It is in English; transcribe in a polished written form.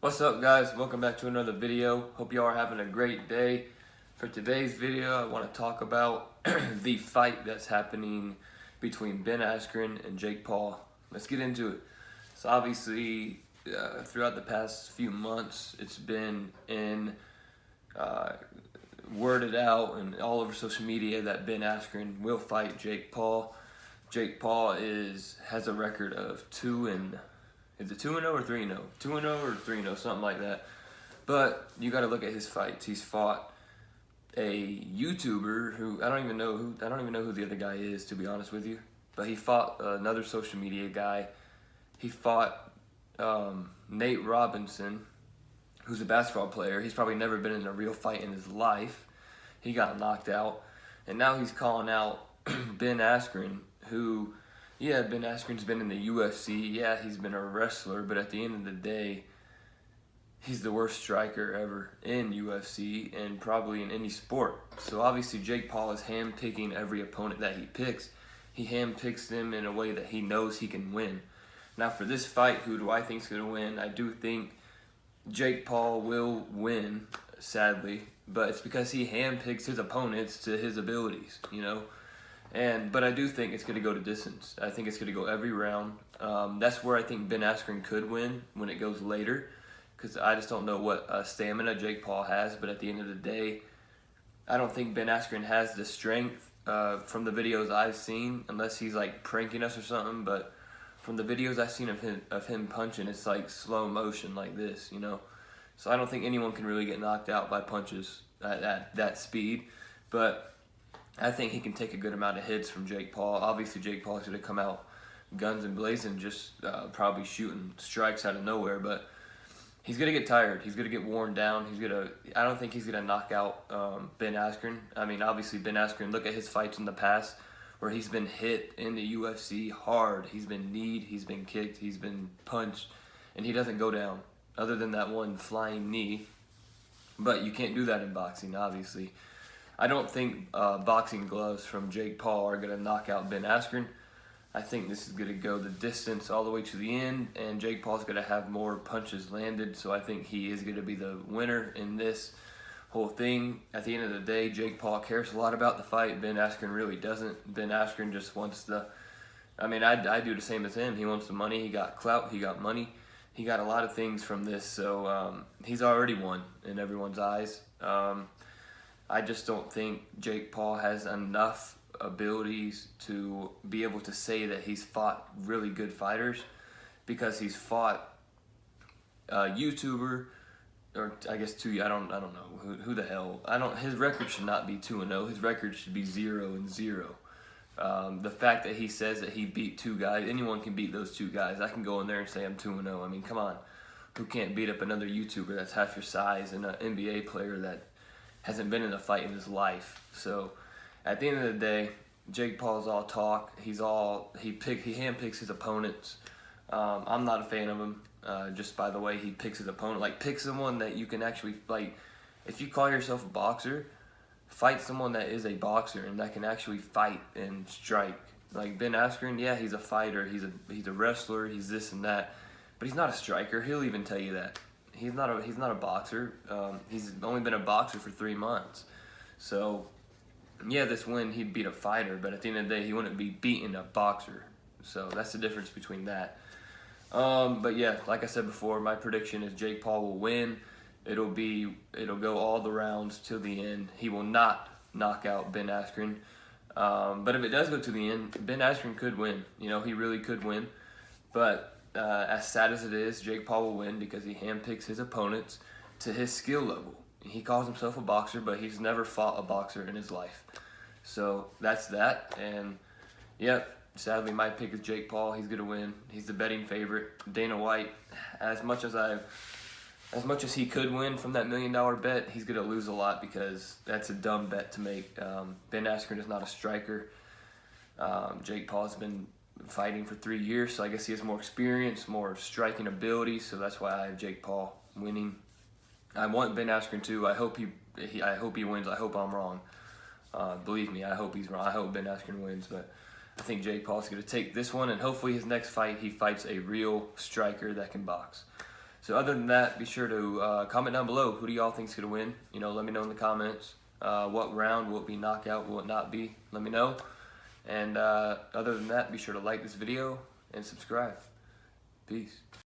What's up, guys? Welcome back to another video. Hope you all are having a great day. For today's video, I want to talk about the fight that's happening between Ben Askren and Jake Paul. Let's get into it. So obviously, throughout the past few months, it's been worded out and all over social media that Ben Askren will fight Jake Paul. Jake Paul has a record of 2-0 or 3-0? 2-0 or 3-0, something like that. But you got to look at his fights. He's fought a YouTuber who I don't even know who the other guy is, to be honest with you. But he fought another social media guy. He fought Nate Robinson, who's a basketball player. He's probably never been in a real fight in his life. He got knocked out, and now he's calling out Ben Askren, who. Yeah, Ben Askren's been in the UFC. Yeah, he's been a wrestler, but at the end of the day, he's the worst striker ever in UFC and probably in any sport. So obviously Jake Paul is handpicking every opponent that he picks. He handpicks them in a way that he knows he can win. Now for this fight, who do I think is going to win? I do think Jake Paul will win, sadly, but it's because he handpicks his opponents to his abilities, you know? But I do think it's going to go to distance. I think it's going to go every round. That's where I think Ben Askren could win when it goes later, because I just don't know what stamina Jake Paul has. But at the end of the day, I don't think Ben Askren has the strength from the videos I've seen, unless he's like pranking us or something. But from the videos I've seen of him punching, it's like slow motion like this, you know. So I don't think anyone can really get knocked out by punches at that speed. But I think he can take a good amount of hits from Jake Paul. Obviously, Jake Paul's going to come out guns and blazing, just probably shooting strikes out of nowhere. But he's going to get tired. He's going to get worn down. I don't think he's going to knock out Ben Askren. I mean, obviously, Ben Askren, look at his fights in the past where he's been hit in the UFC hard. He's been kneed, he's been kicked, he's been punched, and he doesn't go down, other than that one flying knee. But you can't do that in boxing, obviously. I don't think boxing gloves from Jake Paul are going to knock out Ben Askren. I think this is going to go the distance all the way to the end, and Jake Paul's going to have more punches landed, so I think he is going to be the winner in this whole thing. At the end of the day, Jake Paul cares a lot about the fight. Ben Askren really doesn't. Ben Askren just wants I do the same as him. He wants the money. He got clout. He got money. He got a lot of things from this, so he's already won in everyone's eyes. I just don't think Jake Paul has enough abilities to be able to say that he's fought really good fighters, because he's fought a YouTuber, or I guess I don't know who the hell. His record should not be 2-0. His record should be 0-0. The fact that he says that he beat two guys, anyone can beat those two guys. I can go in there and say I'm 2-0. I mean, come on. Who can't beat up another YouTuber that's half your size and an NBA player that hasn't been in a fight in his life? So at the end of the day, Jake Paul's all talk. He handpicks his opponents. I'm not a fan of him, just by the way he picks his opponent. Like, pick someone that you can actually, like, if you call yourself a boxer, fight someone that is a boxer and that can actually fight and strike. Like Ben Askren, yeah, he's a fighter, he's a wrestler, he's this and that, but he's not a striker. He'll even tell you that. He's not a boxer. He's only been a boxer for 3 months. So, yeah, this win, he'd beat a fighter, but at the end of the day, he wouldn't be beating a boxer. So that's the difference between that. But yeah, like I said before, my prediction is Jake Paul will win. It'll go all the rounds till the end. He will not knock out Ben Askren. But if it does go to the end, Ben Askren could win. You know, he really could win. But as sad as it is, Jake Paul will win because he handpicks his opponents to his skill level. He calls himself a boxer, but he's never fought a boxer in his life. So that's that. And yep, sadly my pick is Jake Paul. He's gonna win. He's the betting favorite. Dana White, as much as he could win from that $1 million bet, he's gonna lose a lot because that's a dumb bet to make. Ben Askren is not a striker. Jake Paul's been fighting for 3 years, so I guess he has more experience, more striking ability, so that's why I have Jake Paul winning. I want Ben Askren too. I hope he wins. I hope I'm wrong. Believe me, I hope he's wrong. I hope Ben Askren wins, but I think Jake Paul's going to take this one, and hopefully his next fight he fights a real striker that can box. So other than that, be sure to comment down below. Who do y'all think's gonna win? Let me know in the comments. What round will it be? Knockout? Will it not be? Let me know. And other than that, be sure to like this video and subscribe. Peace.